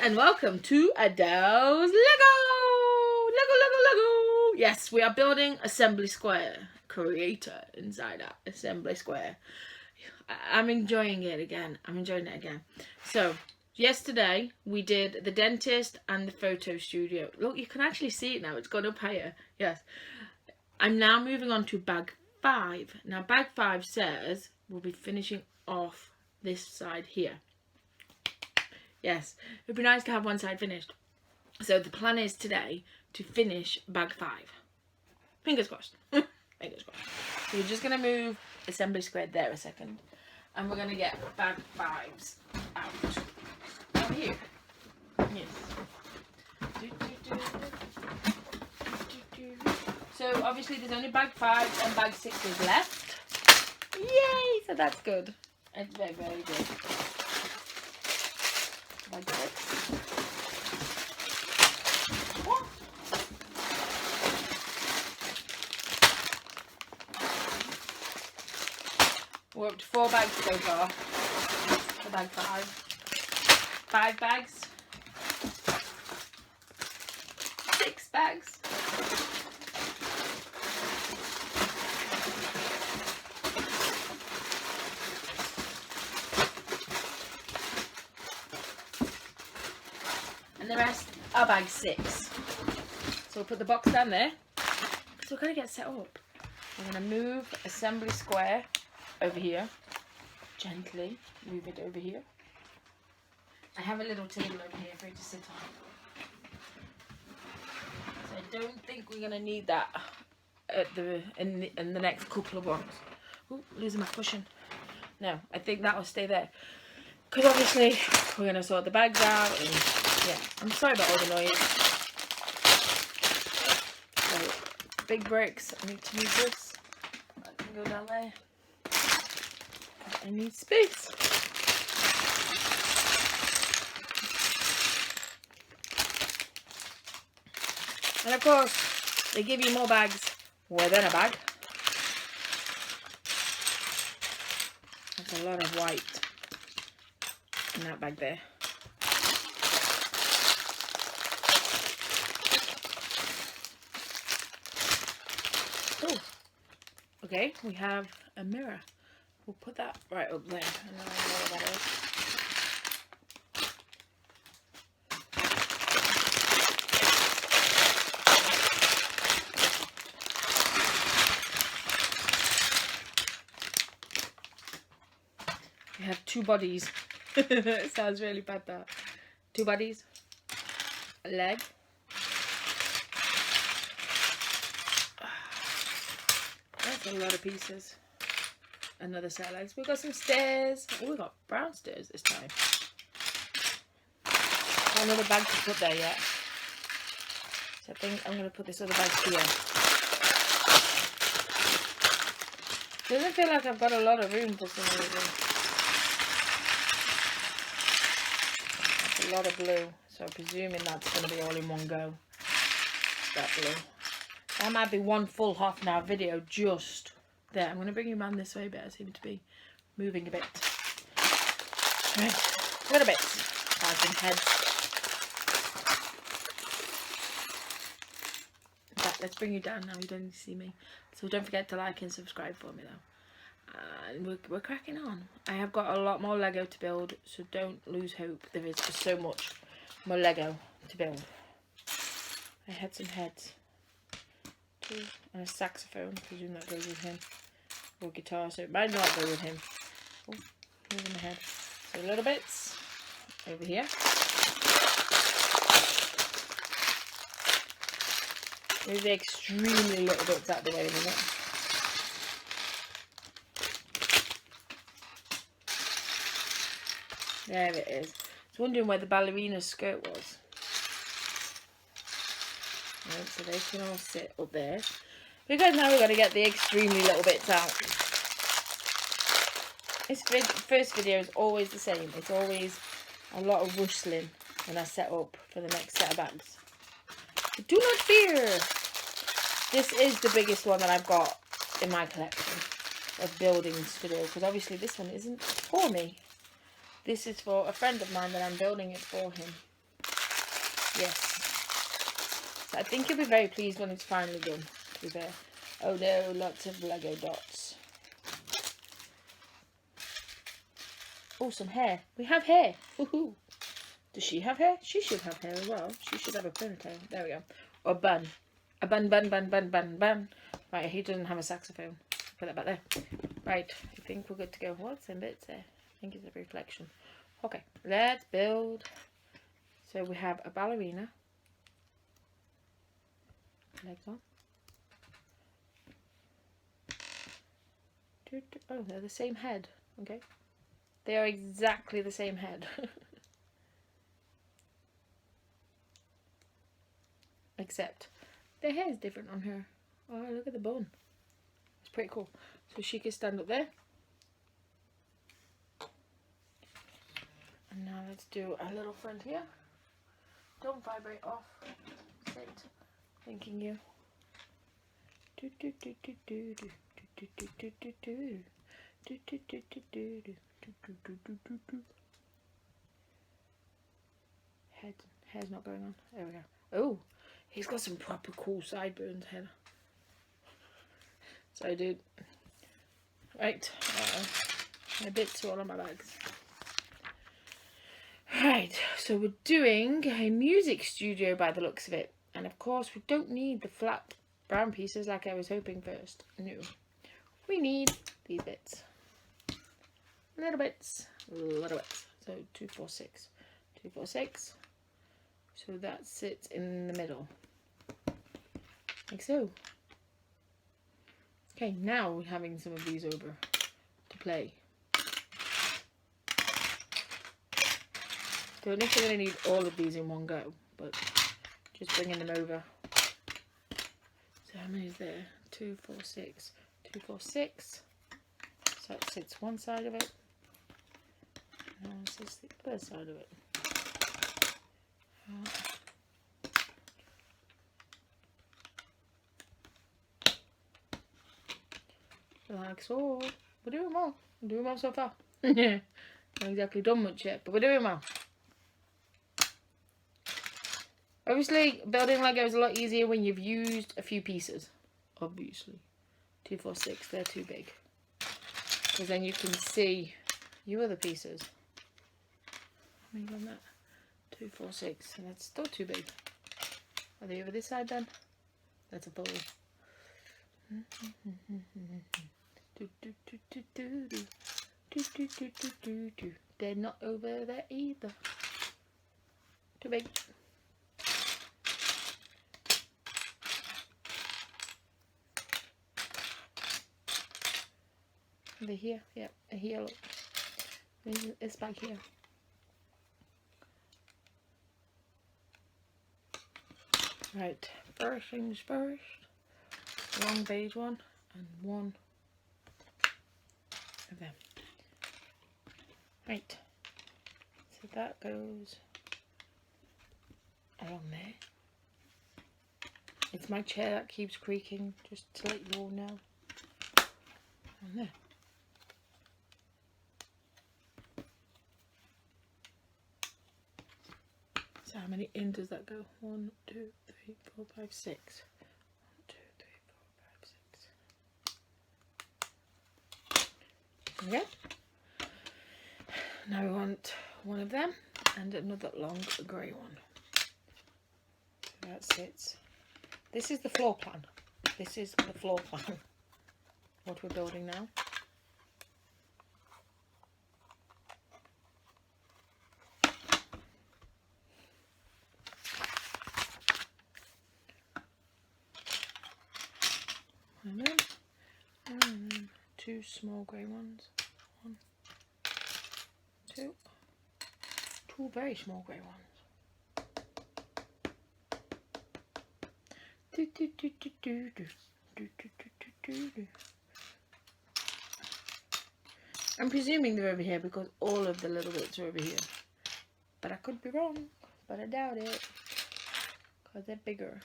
and welcome to Adele's Lego. Yes, we are building Assembly Square. Creator inside out Assembly Square. I'm enjoying it again. So, yesterday we did the dentist and the photo studio. Look, you can actually see it now. It's gone up higher. Yes. I'm now moving on to bag 5. Now, bag 5 says we'll be finishing off this side here. Yes, it'd be nice to have one side finished. So the plan is today to finish bag 5. Fingers crossed. Fingers crossed. So we're just going to move Assembly Square there a second. And we're going to get bag 5s out. Over here. Yes. So obviously there's only bag 5 and bag 6 left. Yay! So that's good. It's very, very good. Like this. Oh. We're up to 4 bags so far. For bag 5. 5 bags. 6 bags. And the rest are bag 6. So we'll put the box down there. So we're going to get set up. We're going to move Assembly Square over here. Gently move it over here. I have a little table over here for you to sit on. So I don't think we're going to need that at in the next couple of ones. Oh, losing my cushion. No, I think that will stay there. Because obviously we're going to sort the bags out and yeah, I'm sorry about all the noise. So, big bricks. I need to move this. I can go down there. I need space. And of course, they give you more bags within a bag. There's a lot of white in that bag there. Oh, okay, we have a mirror. We'll put that right up there. I know what that is. We have 2 bodies. It sounds really bad that. 2 bodies. A leg. That's a lot of pieces. Another set of legs. We've got some stairs. Oh, we've got brown stairs this time. Got another bag to put there yet. So I think I'm going to put this other bag here. Doesn't feel like I've got a lot of room for some reason. That's a lot of blue. So I'm presuming that's going to be all in one go. That blue. That might be one full half an hour video just there. I'm going to bring you around this way, but I seem to be moving a bit. Right, little bit. Some heads. Right, let's bring you down now. You don't see me. So don't forget to like and subscribe for me though. And we're cracking on. I have got a lot more Lego to build, so don't lose hope. There is just so much more Lego to build. I had some heads. 2 and a saxophone. I presume that goes with him. Or guitar, so it might not go with him. Oh, moving the head. So little bits over here. Move the extremely little bits out of the way in a minute. There it is. I was wondering where the ballerina skirt was. Right, so they can all sit up there. Because now we've got to get the extremely little bits out. This first video is always the same. It's always a lot of rustling when I set up for the next set of bags. But do not fear. This is the biggest one that I've got in my collection of buildings to do. Because obviously this one isn't for me. This is for a friend of mine that I'm building it for him. Yes. So I think you'll be very pleased when it's finally done, to be fair. Oh no, lots of Lego dots. Oh, some hair. We have hair. Woohoo. Does she have hair? She should have hair as well. She should have a ponytail. There we go. Or a bun. A bun, bun, bun, bun, bun, bun. Right, he doesn't have a saxophone. Put that back there. Right, I think we're good to go. What's in bits there? I think it's a reflection. Okay, let's build. So we have a ballerina. Legs on. Oh, they're the same head. Okay. They are exactly the same head. Except their hair is different on her. Oh, look at the bun. It's pretty cool. So she can stand up there. And now let's do a little friend here. Don't vibrate off. Sit. Thanking you. Do do do do do do do do do do do do do do do do do. Hair's not going on. There we go. Oh, he's got some proper cool sideburns head. So dude. Right. My bits are all on my bags. Right, so we're doing a music studio by the looks of it. And of course we don't need the flat brown pieces like I was hoping first. No. We need these bits. Little bits. Little bits. So 2, 4, 6. 2, 4, 6. So that sits in the middle. Like so. Okay, now we're having some of these over to play. Don't know if we're going to need all of these in one go, but just bringing them over. So how many is there? 2, 4, 6. 2, 4, 6. So that sits one side of it. And that sits the other side of it. Like so. We're doing well. We're doing well so far. Yeah. Not exactly done much yet, but we're doing well. Obviously, building Lego is a lot easier when you've used a few pieces. Obviously. 2, 4, 6, they're too big. Because then you can see your other pieces. How many on that? 2, 4, 6, and that's still too big. Are they over this side then? That's a full. They're not over there either. Too big. They're here. Yeah, they're here. Look. It's back here. Right. First things first. Long beige one and one of them. Right. So that goes along there. It's my chair that keeps creaking, just to let you all know. On there. So how many in does that go? 1, 2, 3, 4, 5, 6. 1, 2, 3, 4, 5, 6. Okay. Now we want one of them and another long grey one. So that sits. This is the floor plan. This is the floor plan. What we're building now. And then 2 small grey ones. 1, 2. 2 very small grey ones. I'm presuming they're over here because all of the little bits are over here. But I could be wrong. But I doubt it. Because they're bigger.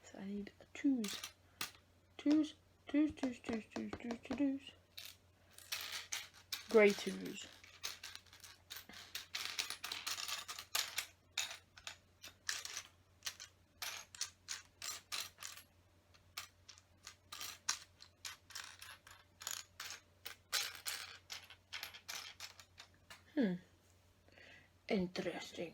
So I need 2s. 2s. 2s, 2s, 2s, 2s, 2s, 2s. Grey 2s. Interesting.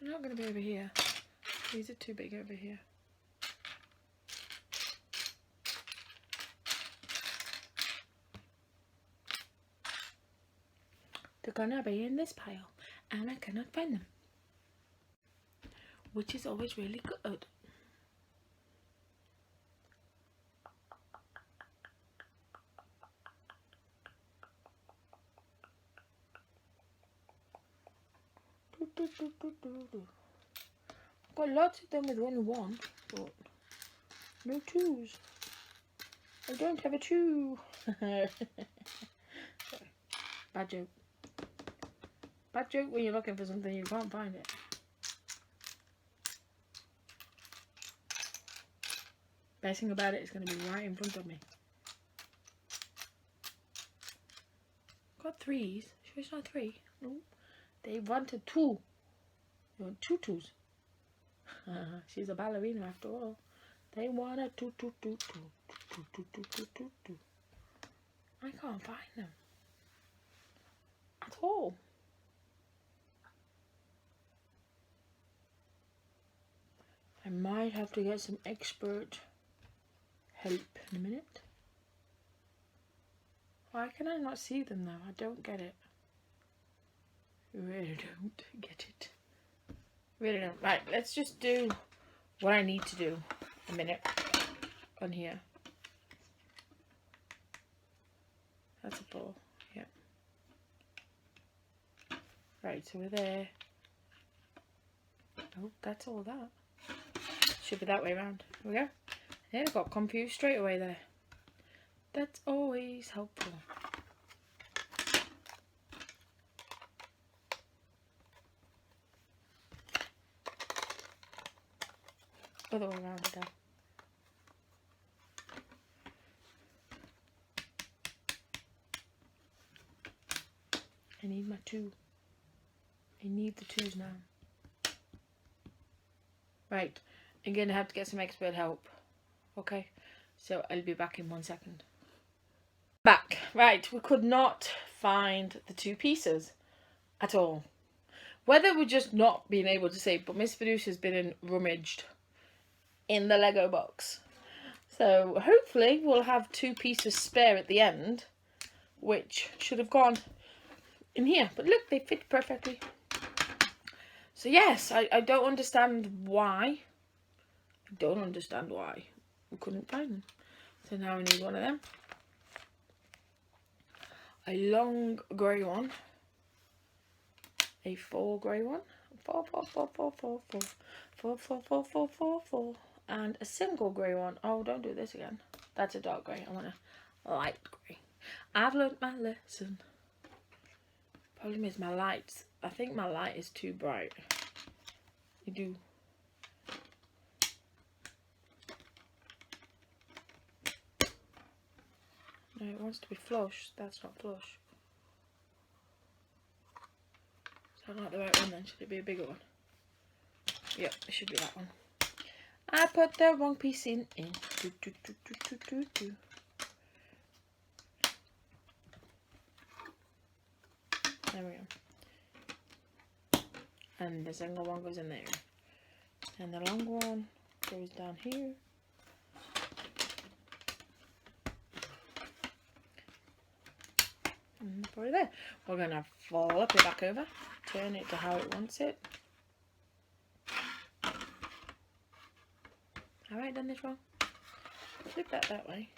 They're not going to be over here. These are too big over here. They're going to be in this pile, and I cannot find them. Which is always really good. I've got lots of them with only one, but no twos. I don't have a two. Bad joke. Bad joke when you're looking for something you can't find it. Best thing about it is going to be right in front of me. Got threes. Sure it's not three? No. They wanted two. They want two twos. She's a ballerina after all. They wanted two. I can't find them. At all. I might have to get some expert help in a minute. Why can I not see them though? I don't get it. Really don't get it. Really don't. Right, let's just do what I need to do a minute on here. That's a ball, yeah. Right, so we're there. Oh, that's all that. Should be that way around. Here we go. Yeah, I got confused straight away there. That's always helpful. Other way around again. I need my two. I need the twos now. Right, I'm gonna have to get some expert help. Okay, so I'll be back in 1 second. Back. Right, we could not find the two pieces at all. Whether we're just not being able to say, but Miss Producer's been rummaged in the Lego box. So hopefully we'll have two pieces spare at the end, which should have gone in here. But look, they fit perfectly. So yes, I don't understand why. I don't understand why we couldn't find them. So now we need one of them. A long grey one. A 4 grey one. 4, 4, 4, 4, 4, 4. 4, 4, 4, 4, 4, 4. And a single grey one. Oh, don't do this again. That's a dark grey. I want a light grey. I've learned my lesson. Problem is my lights. I think my light is too bright. You do. No, it wants to be flush. That's not flush. So I like the right one then. Should it be a bigger one? Yep, it should be that one. I put the wrong piece in. Do. There we go. And the single one goes in there. And the long one goes down here. And put it there. We're going to flip it back over. Turn it to how it wants it. Have I done this wrong? Flip that way.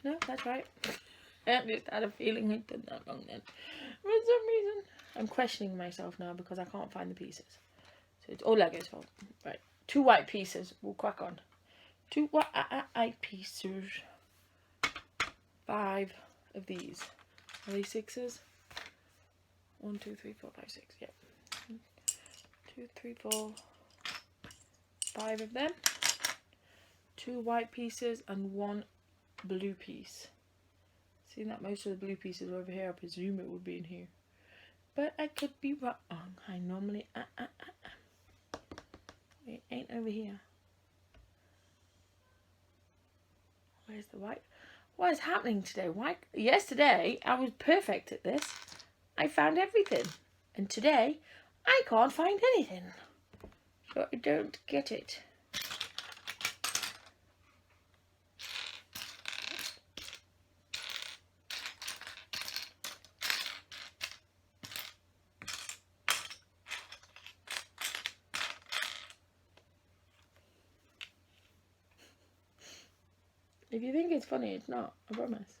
No, that's right. I just had a feeling I did that wrong then. For some reason. I'm questioning myself now because I can't find the pieces. So it's all Lego's fault. Right. 2 white pieces. We'll crack on. 2 white pieces. 5 of these. Are they 6s? 1, 2, 3, 4, 5, 6. Yep. 2, 3, 4. 5 of them. 2 white pieces and 1 blue piece. Seeing that most of the blue pieces are over here, I presume it would be in here. But I could be wrong. I normally it ain't over here. Where's the white? What is happening today? Why? Yesterday, I was perfect at this. I found everything. And today, I can't find anything. So I don't get it. If you think it's funny, it's not. I promise.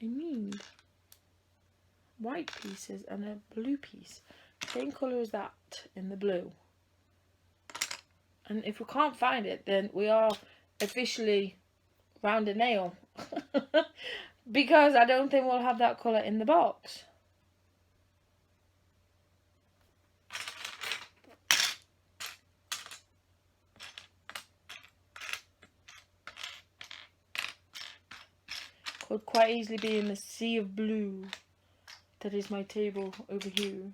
I need white pieces and a blue piece. Same colour as that in the blue. And if we can't find it, then we are officially round a nail. Because I don't think we'll have that colour in the box. Could quite easily be in the sea of blue. That is my table over here.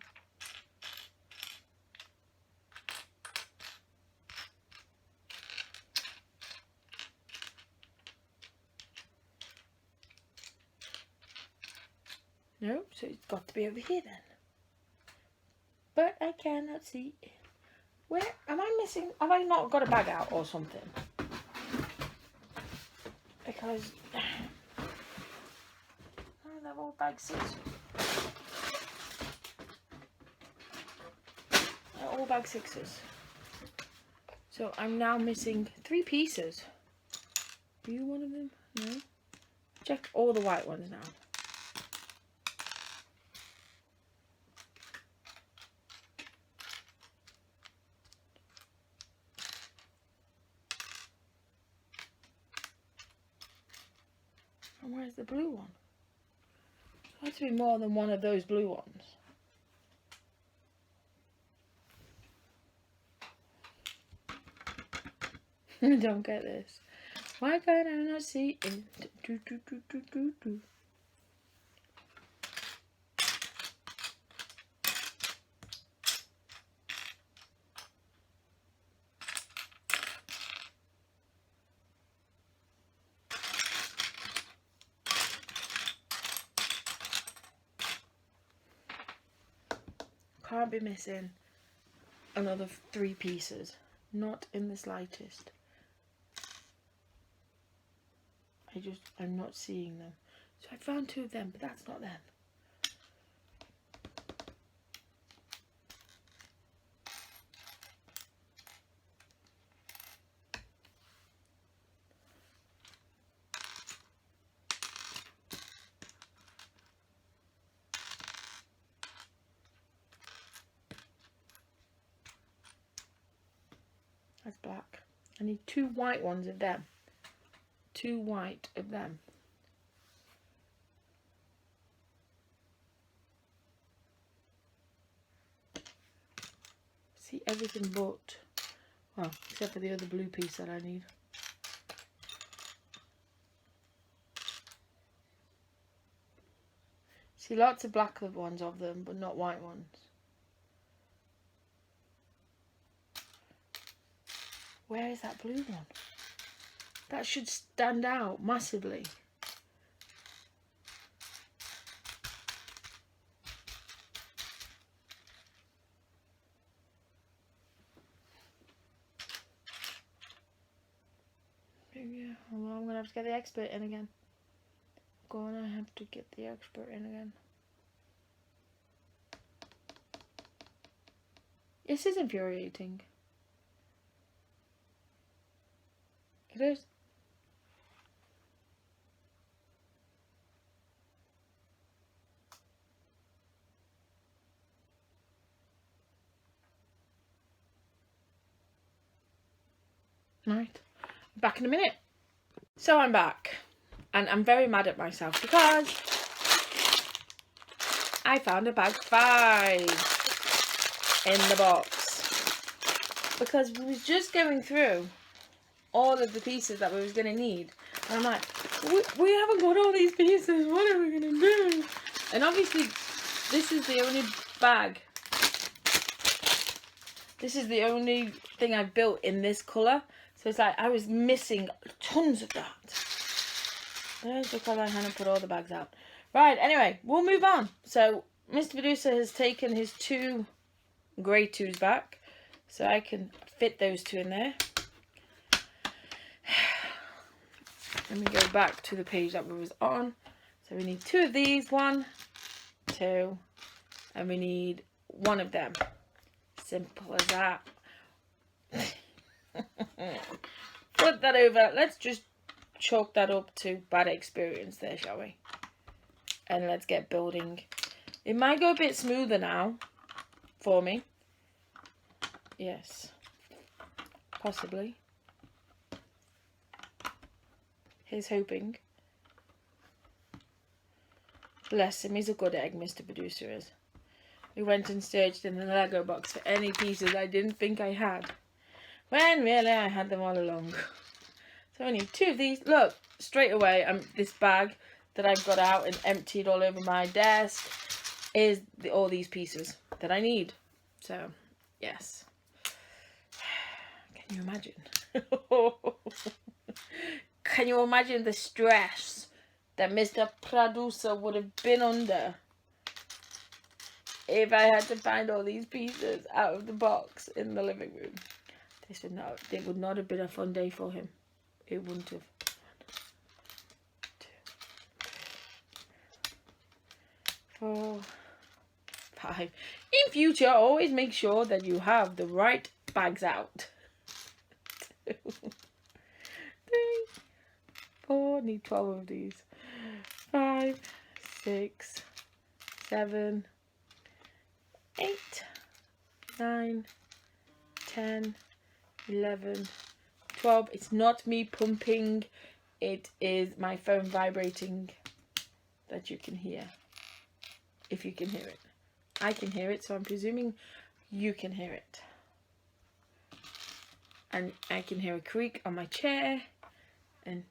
No, so it's got to be over here then. But I cannot see it. Where am I missing? Have I not got a bag out or something? Because they're all bag 6. They're all bag 6s. So I'm now missing 3 pieces. Are you one of them? No. Check all the white ones now. And where's the blue one? There has to be more than one of those blue ones. I don't get this. Why can't I not see it? Can't be missing another 3 pieces. Not in the slightest. I'm not seeing them. So I found 2 of them, but that's not them. That's black. I need 2 white ones of them. 2 white of them. See everything but, well, except for the other blue piece that I need. See lots of black ones of them, but not white ones. Where is that blue one? That should stand out massively. Yeah, well, I'm gonna have to get the expert in again. Gonna have to get the expert in again. This is infuriating. It is. Right, back in a minute. So I'm back, and I'm very mad at myself because I found a bag 5 in the box. Because we was just going through all of the pieces that we was going to need. And I'm like, we haven't got all these pieces. What are we going to do? And obviously, this is the only bag. This is the only thing I've built in this colour. So it's like I was missing tons of that. There's the colour. Hannah put all the bags out. Right, anyway, we'll move on. So Mr. Producer has taken his 2 grey 2s back. So I can fit those 2 in there. Let me go back to the page that we was on. So we need 2 of these. 1, 2. And we need 1 of them. Simple as that. Put that over. Let's just chalk that up to bad experience there, shall we? And let's get building. It might go a bit smoother now for me. Yes. Possibly. Here's hoping. Bless him, he's a good egg, Mr. Producer is. We went and searched in the Lego box for any pieces I didn't think I had. When really I had them all along. So I need 2 of these. Look, straight away, this bag that I've got out and emptied all over my desk is all these pieces that I need. So, yes. Can you imagine? Can you imagine the stress that Mr. Producer would have been under if I had to find all these pieces out of the box in the living room? It would not have been a fun day for him. It wouldn't have. 1, 2, 3, 4, 5. In future, always make sure that you have the right bags out. 2, 3, 4. Need 12 of these. 5, 6, 7, 8, 9, 10, 11, 12. It's not me pumping. It is my phone vibrating that you can hear. If you can hear it. I can hear it, so I'm presuming you can hear it. And I can hear a creak on my chair. And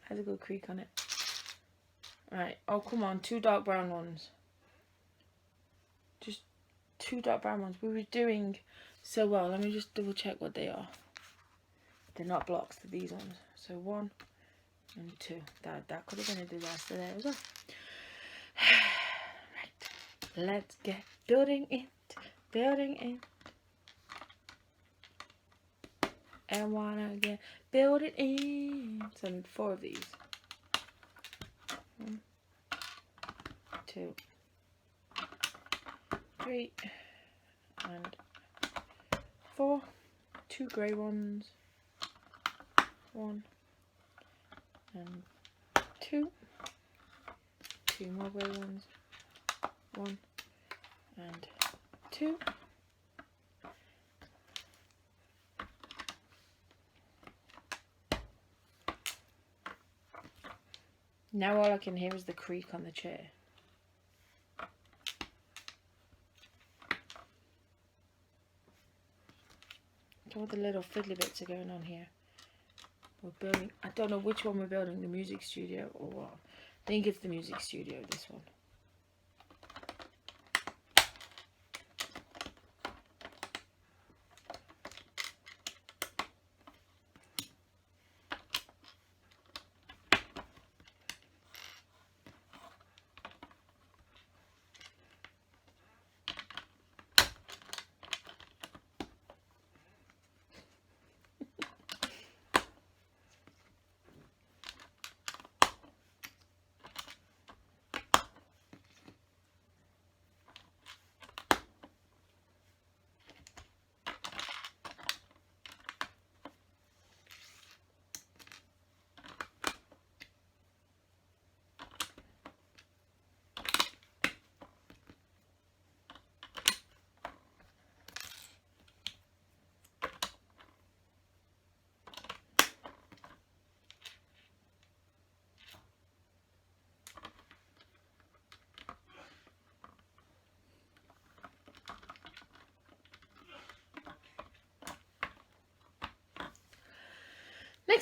has a good creak on it. Right. Oh, come on. 2 dark brown ones. Just 2 dark brown ones. We were doing so well. Let me just double check what they are. They're not blocks. They're these ones. So 1 and 2. That could have been a disaster there as well. Right. Let's get building it. Building it. And wanna get build it in. So I need 4 of these. 1, 2, 3, and 4. 2 grey ones. 1 and 2. 2 more grey ones. 1 and 2. Now all I can hear is the creak on the chair. All the little fiddly bits are going on here. We're building, I don't know which one we're building, the music studio or what. I think it's the music studio, this one.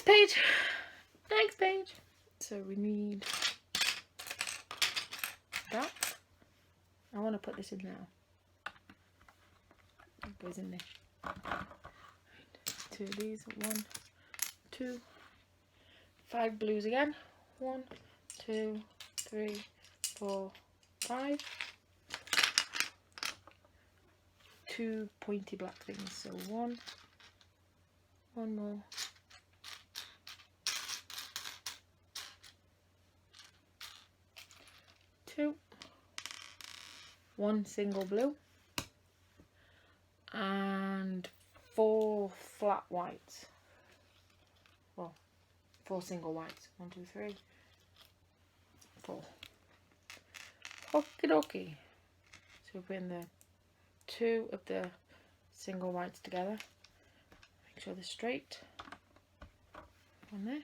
Next page. Next page. So we need that. I want to put this in now. It goes in there. Two of these. 1, 2, 5 blues again. 1, 2, 3, 4, 5. 2 pointy black things. So one more. 2. 1 single blue. And 4 flat whites. Well, 4 single whites. 1, 2, 3, 4. Okie dokie. So we're putting the 2 of the single whites together. Make sure they're straight. On there.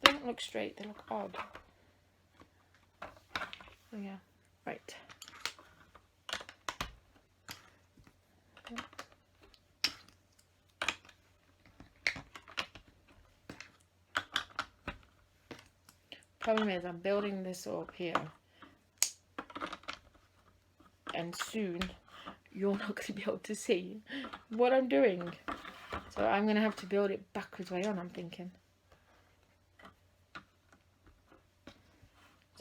They don't look straight, they look odd. Oh yeah, right. Problem is, I'm building this up here, and soon you're not going to be able to see what I'm doing. So I'm going to have to build it backwards way on, I'm thinking.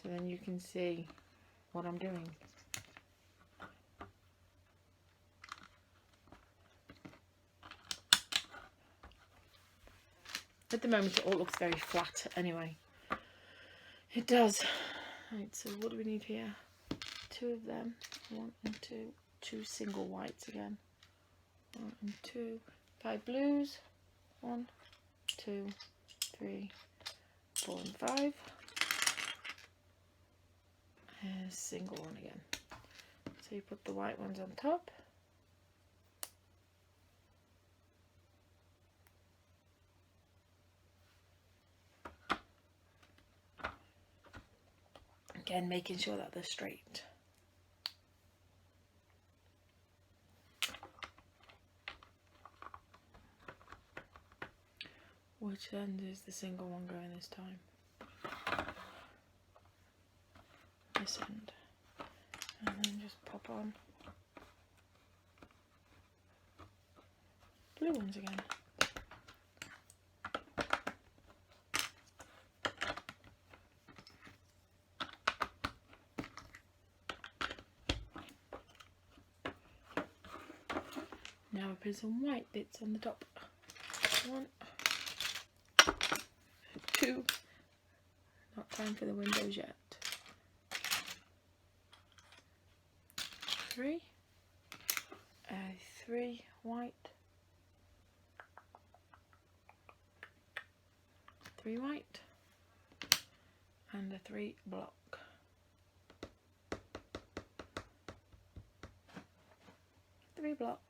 So then you can see what I'm doing. At the moment it all looks very flat anyway. It does. Right, so what do we need here? 2 of them. 1 and 2. 2 single whites again. 1 and 2. 5 blues. 1, 2, 3, 4 and 5. And a single one again. So you put the white ones on top. Again, making sure that they're straight. Which end is the single one going this time? This end. And then just pop on blue ones again. Now I put some white bits on the top. 1, 2. Not time for the windows yet. 3. 3 white. 3 white. And a 3 block. 3 block.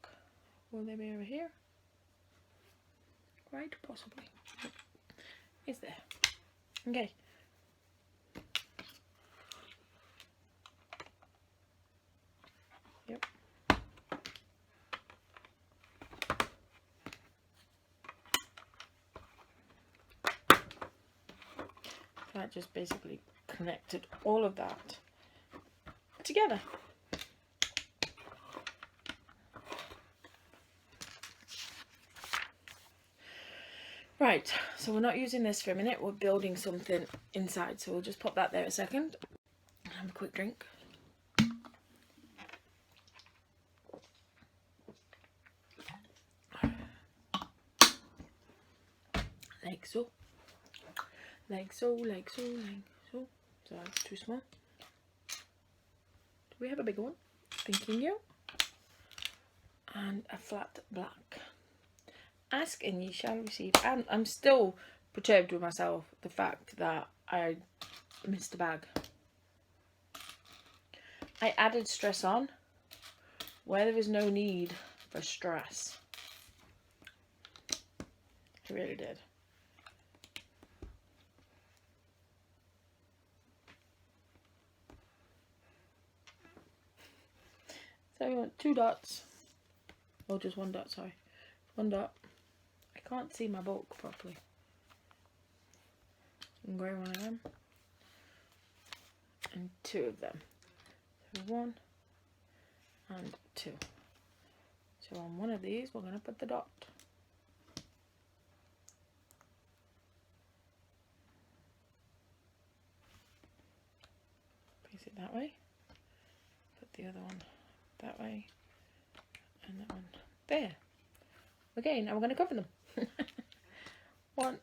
Will they be over here? Quite possibly. Is there? Okay. Yep. That just basically connected all of that together. Right, so we're not using this for a minute, we're building something inside, so we'll just pop that there a second and have a quick drink. Like so. Like so, like so, like so. So that's too small. Do we have a big one? Thinking you. And a flat black. Ask and ye shall receive. And I'm still perturbed with myself, the fact that I missed a bag. I added stress on where there was no need for stress. I really did. So we want 2 dots. Or just 1 dot, sorry. 1 dot. I can't see my bulk properly. And grey one of them. And 2 of them. So 1 and 2. So on one of these we're going to put the dot. Place it that way. Put the other one that way. And that one there. Okay, now we're going to cover them. 1.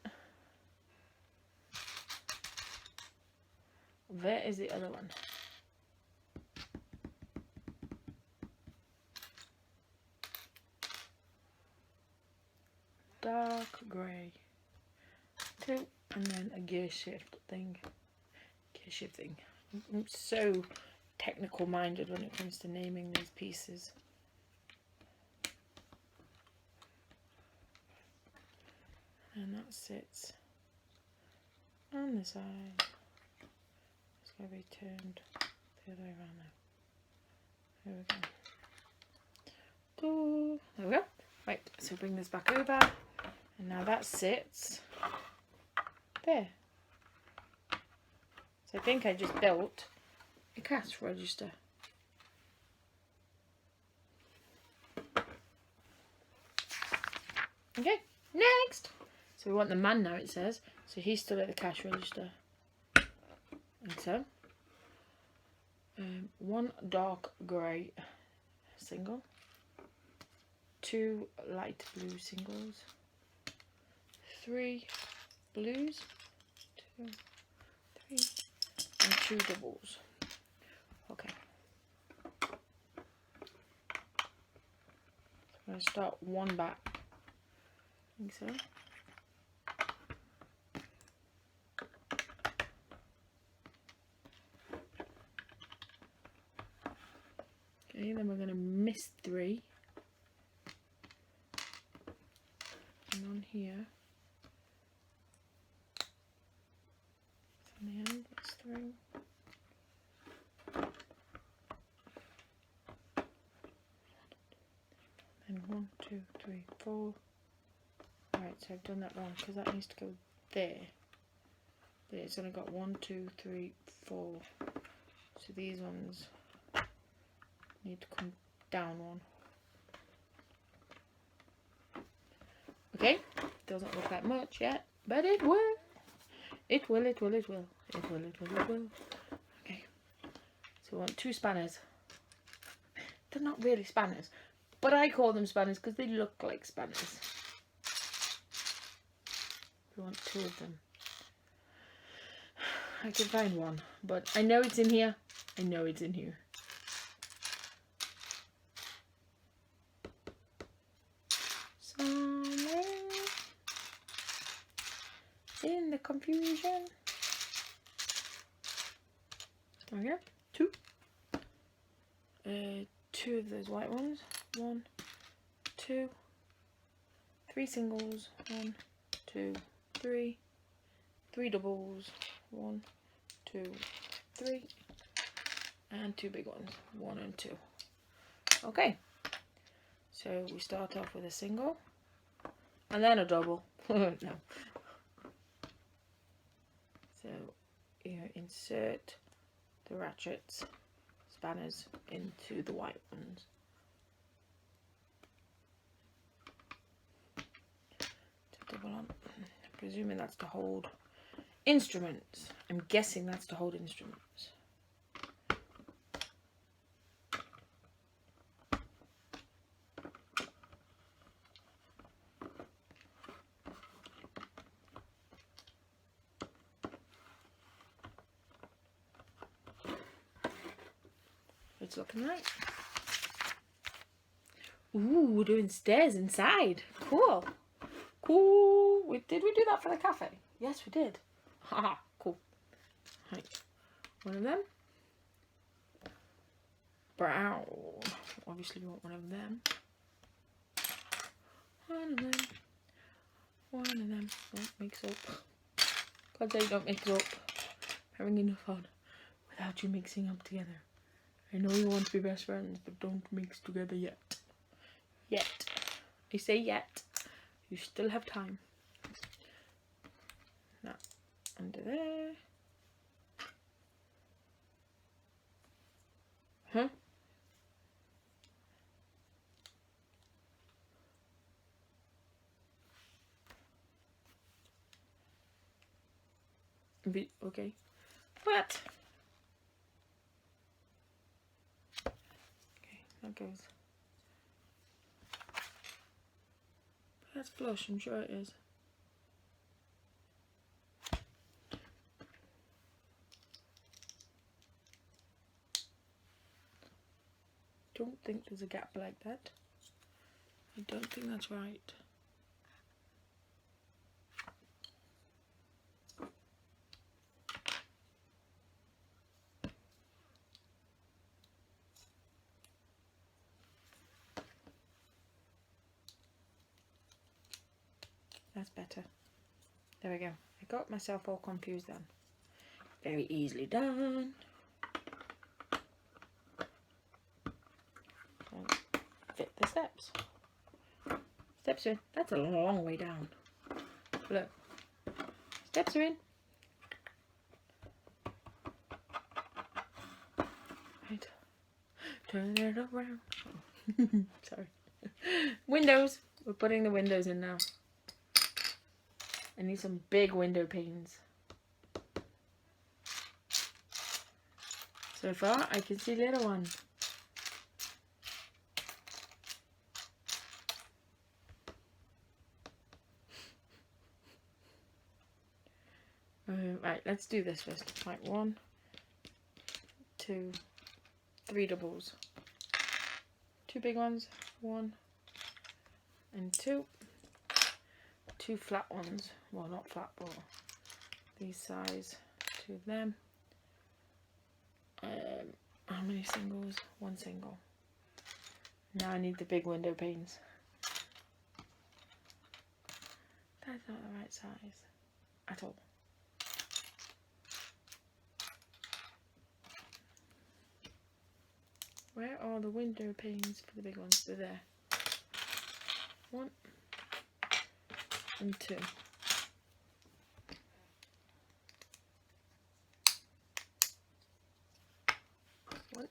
There is the other one. Dark grey. 2, and then a gear shift thing. I'm so technical minded when it comes to naming these pieces. And that sits on the side. It's going to be turned the other way around now. There we go. There we go. Right, so bring this back over. And now that sits there. So I think I just built a cash register. Okay, next. So we want the man now, it says. So he's still at the cash register. And so, 1 dark grey single, 2 light blue singles, 3 blues, 2, 3, and 2 doubles. Okay. So I'm going to start 1 back. I think so. Okay, then we're going to miss 3. And on here, on the end, that's 3. And 1, 2, 3, 4. Right, so I've done that wrong because that needs to go there. But it's only got 1, 2, 3, 4. So these ones need to come down 1. Okay, doesn't look like much yet, but it will. It will. Okay, so we want 2 spanners. They're not really spanners, but I call them spanners because they look like spanners. We want 2 of them. I can find 1, but I know it's in here. Somewhere in the confusion. There we go. 2. 2 of those white ones. 1, 2, 3 singles. 1, 2, 3. 3 doubles. 1, 2, 3. And 2 big ones. 1 and 2. Okay. So we start off with a single. And then a double. No. So you insert the ratchets, spanners into the white ones. To double on. I'm presuming that's to hold instruments. I'm guessing that's to hold instruments. It's looking right. Ooh, we're doing stairs inside. Cool. Did we do that for the cafe? Yes, we did. Haha, cool. Right. One of them. Brown. Obviously we want one of them. One of them. Don't mix up. God say don't mix up. Having enough fun without you mixing up together. I know you want to be best friends, but don't mix together yet. Yet. I say yet. You still have time. Now, under there. Huh? Okay. What? Okay, that goes. That's flush, I'm sure it is. Don't think there's a gap like that. I don't think that's right. That's better. There we go. I got myself all confused then. Very easily done. And fit the steps. Steps are in. That's a long way down. Look. Steps are in. Right. Turn it around. Sorry. Windows. We're putting the windows in now. I need some big window panes. So far, I can see little ones. Right, let's do this first. Right, 1, 2, 3 doubles. 2 big ones, 1 and 2. 2 flat ones. Well, not flat, but these size. 2 of them. How many singles? 1 single. Now I need the big window panes. That's not the right size at all. Where are the window panes for the big ones? They're there. 1 and 2. 1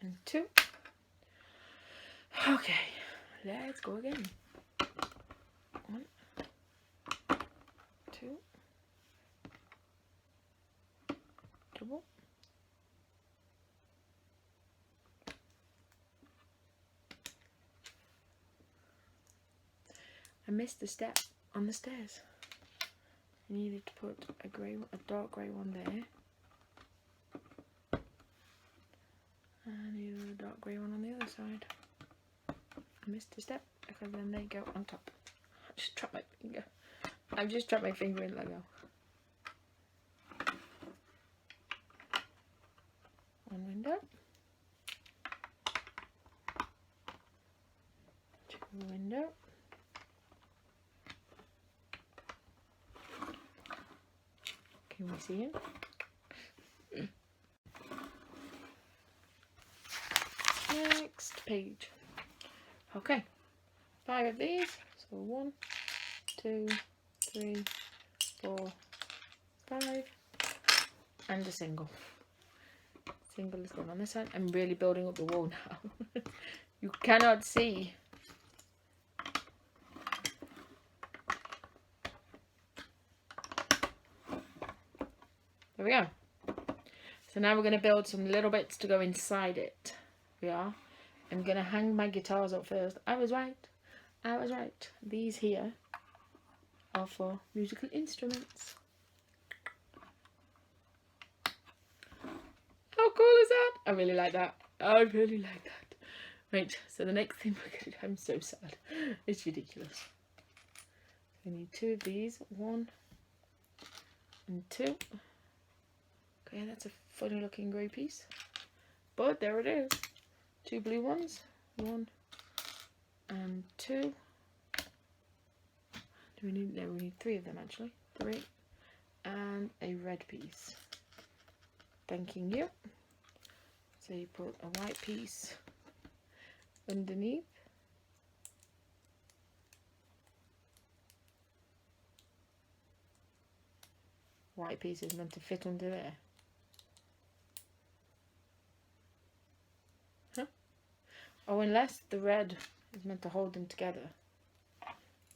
and 2. Okay, let's go again. 1, 2, double. I missed the step on the stairs. I needed to put a dark grey one there. And a dark grey one on the other side. I missed a step because then they go on top. I just trapped my finger. I've just trapped my finger in Lego. One window. 2 window. Can we see him? Next page. Okay, 5 of these. So 1, 2, 3, 4, 5, and a single. Single is going on this side. I'm really building up the wall now. You cannot see. There we go. So now we're going to build some little bits to go inside it. We are. I'm going to hang my guitars up first. I was right. I was right. These here are for musical instruments. How cool is that? I really like that. I really like that. Right, so the next thing we're going to do, I'm so sad. It's ridiculous. We need 2 of these. 1 and 2. Okay, that's a funny looking grey piece. But there it is. 2 blue ones. 1 and 2. Do we need, no, we need 3 of them actually. 3. And a red piece. Thanking you. So you put a white piece underneath. White piece is meant to fit under there. Huh? Oh, unless the red is meant to hold them together.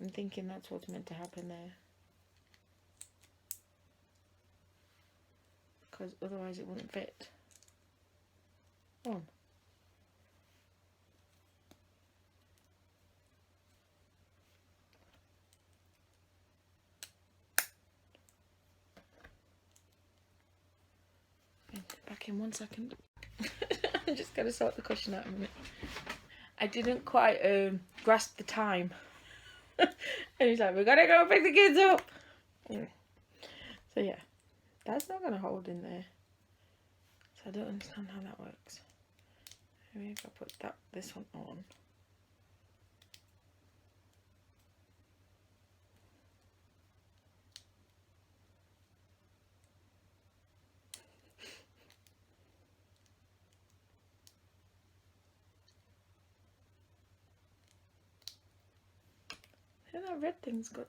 I'm thinking that's what's meant to happen there. Because otherwise it wouldn't fit. On. Back in 1 second. I'm just going to sort the cushion out in a minute. I didn't quite grasp the time. And he's like, we gotta go pick the kids up. So yeah, that's not going to hold in there. So I don't understand how that works. Maybe if I put this one on. I think that red thing's good.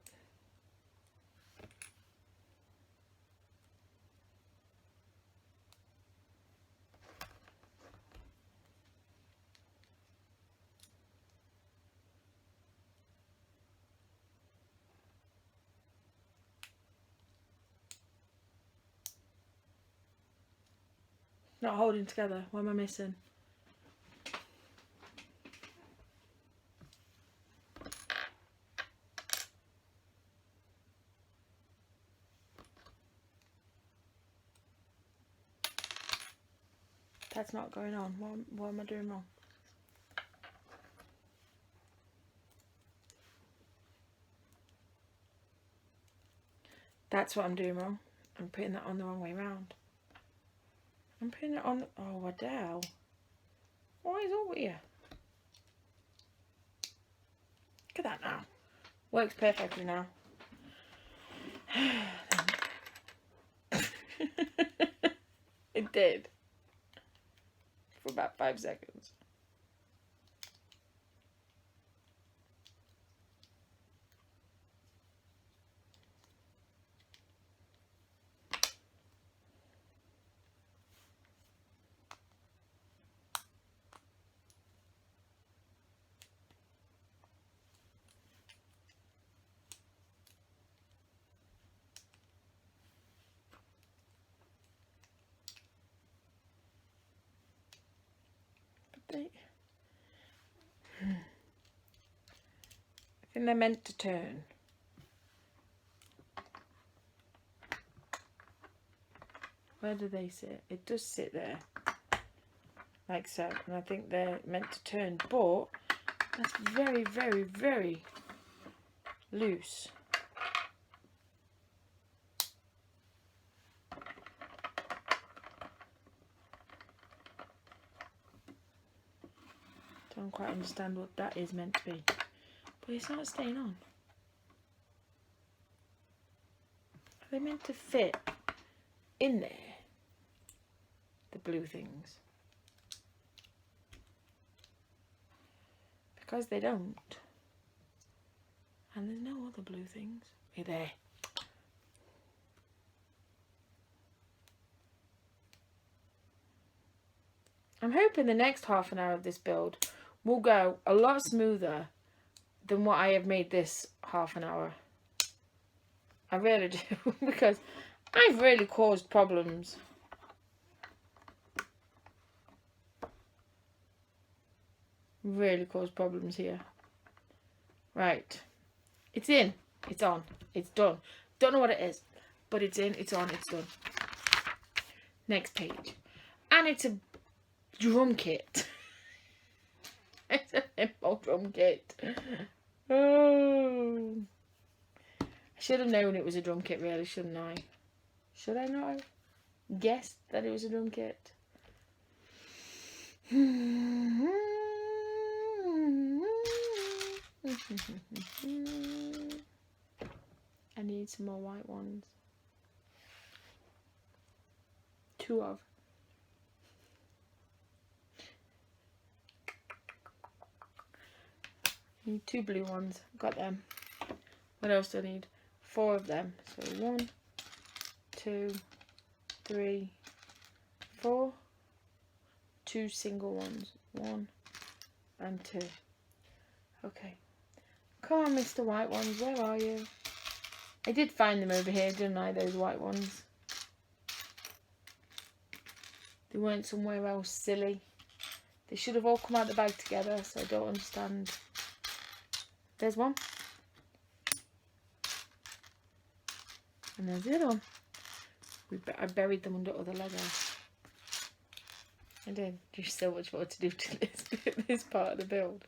Not holding together. What am I missing? That's not going on. What am I doing wrong? That's what I'm doing wrong. I'm putting that on the wrong way round. I'm putting it on. Oh, Adele. What is up with you? Look at that now. Works perfectly now. It did. For about 5 seconds. I think they're meant to turn. Where do they sit? It does sit there. Like so. And I think they're meant to turn. But that's very, very, very loose. Don't quite understand what that is meant to be. But it's not staying on. Are they meant to fit in there? The blue things. Because they don't. And there's no other blue things. Hey there. I'm hoping the next half an hour of this build will go a lot smoother than what I have made this half an hour. I really do. Because I've really caused problems. Really caused problems here. Right. It's in. It's on. It's done. Don't know what it is. But it's in. It's on. It's done. Next page. And it's a drum kit. It's a simple drum kit. Oh. I should have known it was a drum kit, really, shouldn't I? Should I not have guessed that it was a drum kit? I need some more white ones. 2 of. Need 2 blue ones. Got them. What else do I need? 4 of them. So 1, 2, 3, 4. 2 single ones. 1 and 2. Okay. Come on, Mr. White Ones. Where are you? I did find them over here, didn't I? Those white ones. They weren't somewhere else, silly. They should have all come out of the bag together, so I don't understand. There's one. And there's the other one. I buried them under other Lego. I did. There's so much more to do to this part of the build.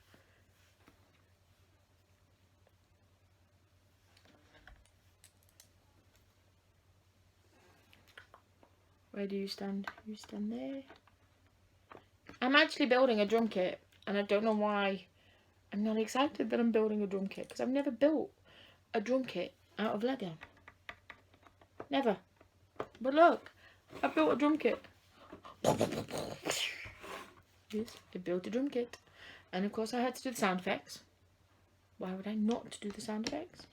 Where do you stand? You stand there. I'm actually building a drum kit, and I don't know why I'm not excited that I'm building a drum kit, because I've never built a drum kit out of Lego. Never. But look, I built a drum kit. Yes, I built a drum kit. And of course I had to do the sound effects. Why would I not do the sound effects?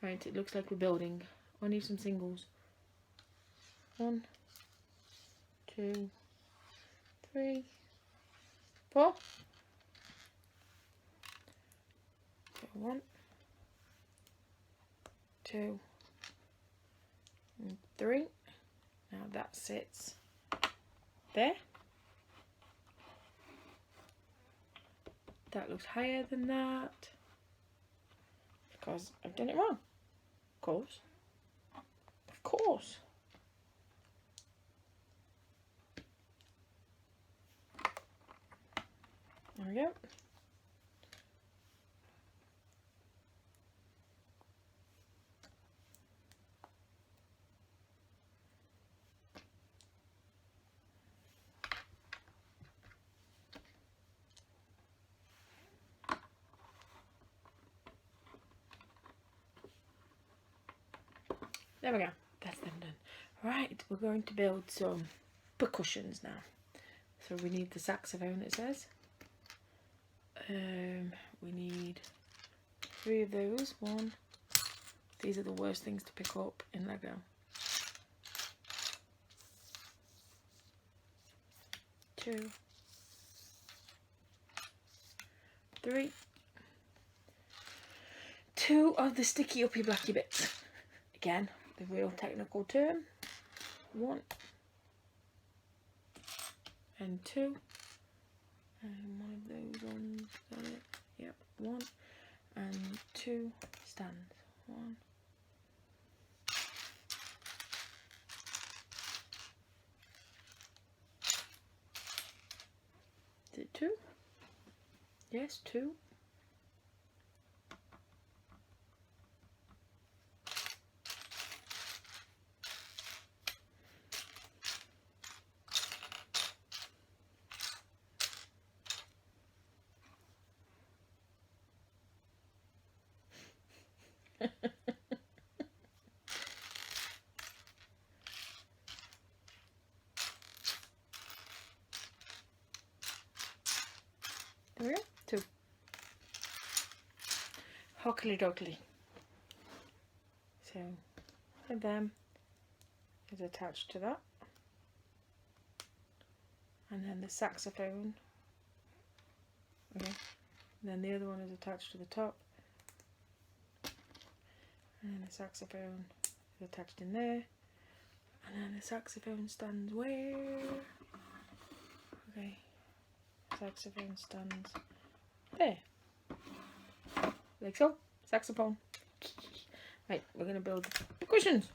Right, it looks like we're building. I need some singles. 1, 2, 3, 4. So 1, 2, and 3. Now that sits there. That looks higher than that because I've done it wrong. Of course. Of course. There we go. There we go. That's them done. Right, we're going to build some percussions now. So we need the saxophone, it says. We need 3 of those. 1. These are the worst things to pick up in Lego. 2, 3. 2 of the sticky uppy blacky bits. Again, the real technical term. 1 and 2. And one of those ones, got it? Yep, 1 and 2 stands. 1. Is it 2? Yes, 2. There we go. 2. Hockly dockly. So, one of them is attached to that. And then the saxophone. Okay. And then the other one is attached to the top. And then the saxophone is attached in there. And then the saxophone stands where? Okay. Saxophone stands there. Like so. Saxophone. Right, we're going to build the cushions.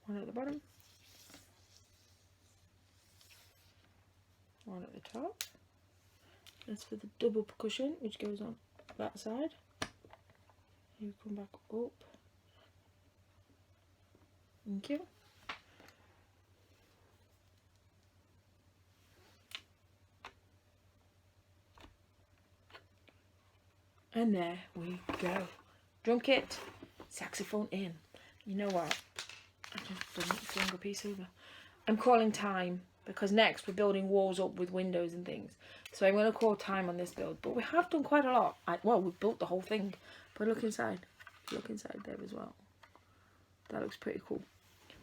One at the bottom. One at the top. That's for the double percussion, which goes on that side. You come back up. Thank you. And there we go. Drum kit, saxophone in. You know what? I just done it longer piece over. I'm calling time because next we're building walls up with windows and things. So I'm going to call time on this build. But we have done quite a lot. Well, we've built the whole thing. But look inside. Look inside there as well. That looks pretty cool.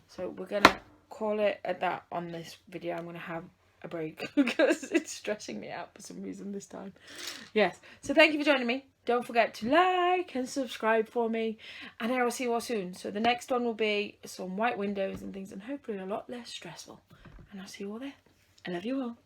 So we're going to call it at that on this video. I'm going to have a break because it's stressing me out for some reason this time. Yes. So thank you for joining me. Don't forget to like and subscribe for me. And I will see you all soon. So the next one will be some white windows and things and hopefully a lot less stressful. And I'll see you all there. I love you all.